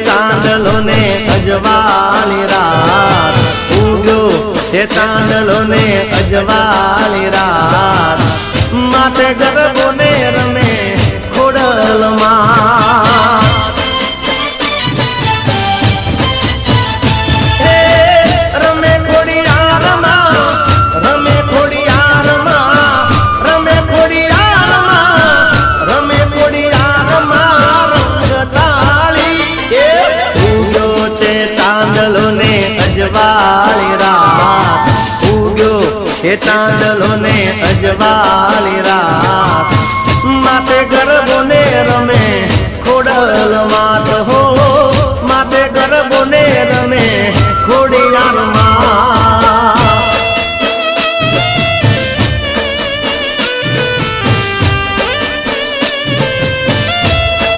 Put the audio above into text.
ચાંદલો ને અજવાળી રાત, ઉગ્યો છે ચાંદલો ને અજવાળી રાત, માથે ગરબો ને રમે ખોડલમાં, રમે ખોડિયારમાં, રમે ખોડિયારમાં, રમે ખોડિયારમાં, રમે ખોડિયારમાં રંગતાળી. ઉગ્યો છે ચાંદલો ને અજવાળી રાત, ઉગ્યો છે ચાંદલો ને અજવાળી રાત.